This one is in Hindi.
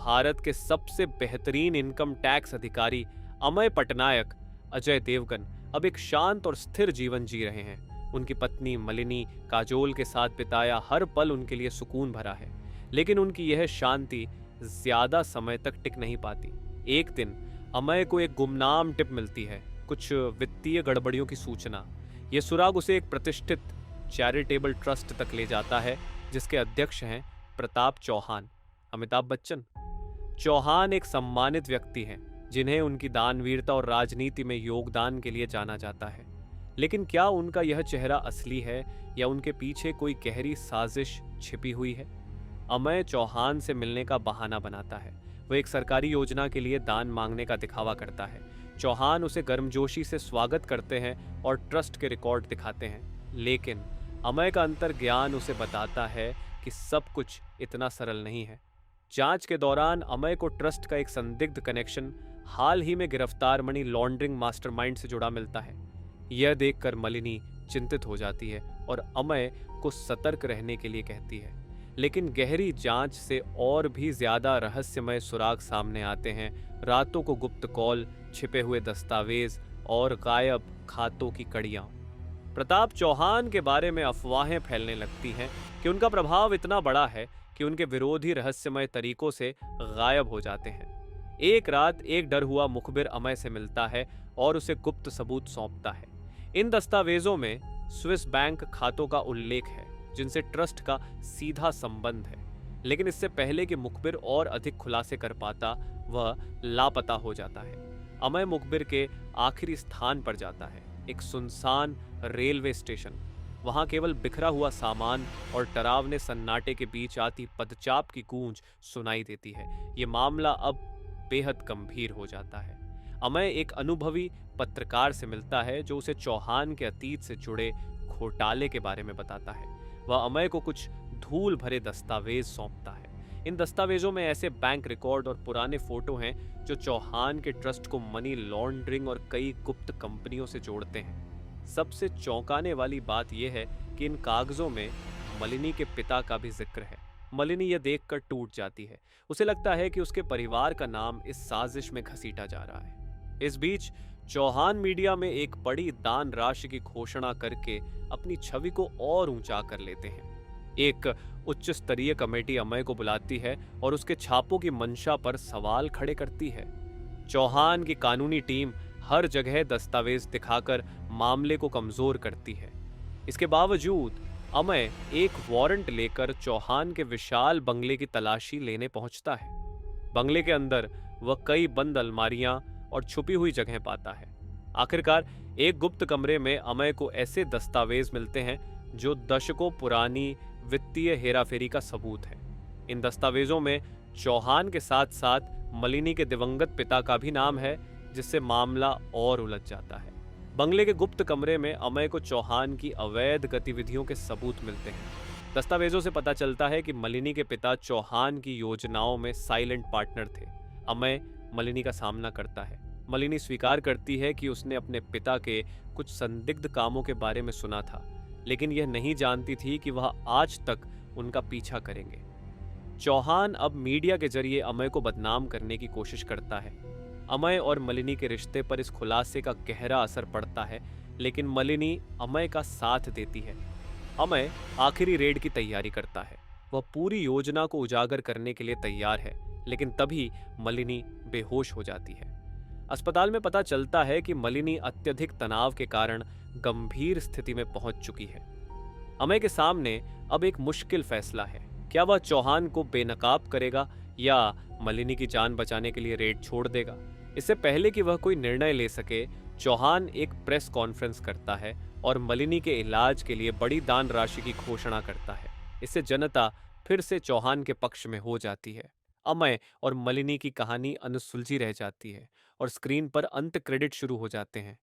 भारत के सबसे बेहतरीन इनकम टैक्स अधिकारी अमय पटनायक, अजय देवगन अब एक शांत और स्थिर जीवन जी रहे हैं। उनकी पत्नी मलिनी काजोल के साथ बिताया हर पल उनके लिए सुकून भरा है, लेकिन उनकी यह शांति ज्यादा समय तक टिक नहीं पाती। एक दिन अमय को एक गुमनाम टिप मिलती है, कुछ वित्तीय गड़बड़ियों की सूचना। यह सुराग उसे एक प्रतिष्ठित चैरिटेबल ट्रस्ट तक ले जाता है, जिसके अध्यक्ष हैं प्रताप चौहान। अमिताभ बच्चन चौहान एक सम्मानित व्यक्ति हैं, जिन्हें उनकी दानवीरता और राजनीति में योगदान के लिए जाना जाता है। लेकिन क्या उनका यह चेहरा असली है या उनके पीछे कोई गहरी साजिश छिपी हुई है? अमय चौहान से मिलने का बहाना बनाता है। वह एक सरकारी योजना के लिए दान मांगने का दिखावा करता है। चौहान उसे गर्मजोशी से स्वागत करते हैं और ट्रस्ट के रिकॉर्ड दिखाते हैं, लेकिन अमय का अंतर्ज्ञान उसे बताता है कि सब कुछ इतना सरल नहीं है। जांच के दौरान अमय को ट्रस्ट का एक संदिग्ध कनेक्शन हाल ही में गिरफ्तार मनी लॉन्ड्रिंग मास्टरमाइंड से जुड़ा मिलता है। यह देखकर मलिनी चिंतित हो जाती है और अमय को सतर्क रहने के लिए कहती है। लेकिन गहरी जांच से और भी ज्यादा रहस्यमय सुराग सामने आते हैं। रातों को गुप्त कॉल, छिपे हुए दस्तावेज और गायब खातों की कड़ियां। प्रताप चौहान के बारे में अफवाहें फैलने लगती हैं कि उनका प्रभाव इतना बड़ा है कि उनके विरोधी रहस्यमय तरीकों से गायब हो जाते हैं। एक रात एक डर हुआ मुखबिर अमय से मिलता है और उसे गुप्त सबूत सौंपता है। इन दस्तावेजों में स्विस बैंक खातों का उल्लेख है, जिनसे ट्रस्ट का सीधा संबंध है। लेकिन इससे पहले कि मुखबिर और अधिक खुलासे कर पाता, वह लापता हो जाता है। अमय मुखबिर के आखिरी स्थान पर जाता है, एक सुनसान रेलवे स्टेशन। वहां केवल बिखरा हुआ सामान और डरावने सन्नाटे के बीच आती पदचाप की गूंज सुनाई देती है। ये मामला अब बेहद गंभीर हो जाता है। अमय एक अनुभवी पत्रकार से मिलता है, जो उसे चौहान के अतीत से जुड़े घोटाले के बारे में बताता है। वह अमय को कुछ धूल भरे दस्तावेज सौंपता है। इन दस्तावेजों में ऐसे बैंक रिकॉर्ड और पुराने फोटो हैं जो चौहान के ट्रस्ट को मनी लॉन्ड्रिंग और कई गुप्त कंपनियों से जोड़ते हैं। सबसे चौंकाने वाली बात यह है कि इन कागजों में मलिनी के पिता का भी जिक्र है। मलिनी यह देखकर टूट जाती है। उसे लगता है कि उसके परिवार का नाम इस साजिश में घसीटा जा रहा है। इस बीच चौहान मीडिया में एक बड़ी दान राशि की घोषणा करके अपनी छवि को और ऊंचा कर लेते हैं। एक उच्च स्तरीय कमेटी अमय को बुलाती है और उसके छापों की मंशा पर सवाल खड़े करती है। चौहान की कानूनी टीम हर जगह दस्तावेज दिखाकर मामले को कमजोर करती है। इसके बावजूद अमय एक वारंट लेकर चौहान के विशाल बंगले की तलाशी लेने पहुंचता है। बंगले के अंदर वह कई बंद अलमारियां और छुपी हुई जगह पाता है। आखिरकार एक गुप्त कमरे में अमय को ऐसे दस्तावेज मिलते हैं जो दशकों पुरानी वित्तीय हेराफेरी का सबूत है। इन दस्तावेजों में चौहान के साथ साथ मलिनी के दिवंगत पिता का भी नाम है, जिससे मामला और उलझ जाता है। बंगले के गुप्त कमरे में अमय को चौहान की अवैध गतिविधियों के सबूत मिलते हैं। दस्तावेजों से पता चलता है कि मलिनी के पिता चौहान की योजनाओं में साइलेंट पार्टनर थे। अमय मलिनी का सामना करता है। मलिनी स्वीकार करती है कि उसने अपने पिता के कुछ संदिग्ध कामों के बारे में सुना था, लेकिन यह नहीं जानती थी कि वह आज तक उनका पीछा करेंगे। चौहान अब मीडिया के जरिए अमय को बदनाम करने की कोशिश करता है। अमय और मलिनी के रिश्ते पर इस खुलासे का गहरा असर पड़ता है, लेकिन मलिनी अमय का साथ देती है। अमय आखिरी रेड की तैयारी करता है। वह पूरी योजना को उजागर करने के लिए तैयार है, लेकिन तभी मलिनी बेहोश हो जाती है। अस्पताल में पता चलता है कि मलिनी अत्यधिक तनाव के कारण गंभीर स्थिति में पहुंच चुकी है। अमय के सामने अब एक मुश्किल फैसला है। क्या वह चौहान को बेनकाब करेगा या मलिनी की जान बचाने के लिए रेड छोड़ देगा? इससे पहले कि वह कोई निर्णय ले सके, चौहान एक प्रेस कॉन्फ्रेंस करता है और मलिनी के इलाज के लिए बड़ी दान राशि की घोषणा करता है। इससे जनता फिर से चौहान के पक्ष में हो जाती है। अमय और मलिनी की कहानी अनसुलझी रह जाती है और स्क्रीन पर अंत क्रेडिट शुरू हो जाते हैं।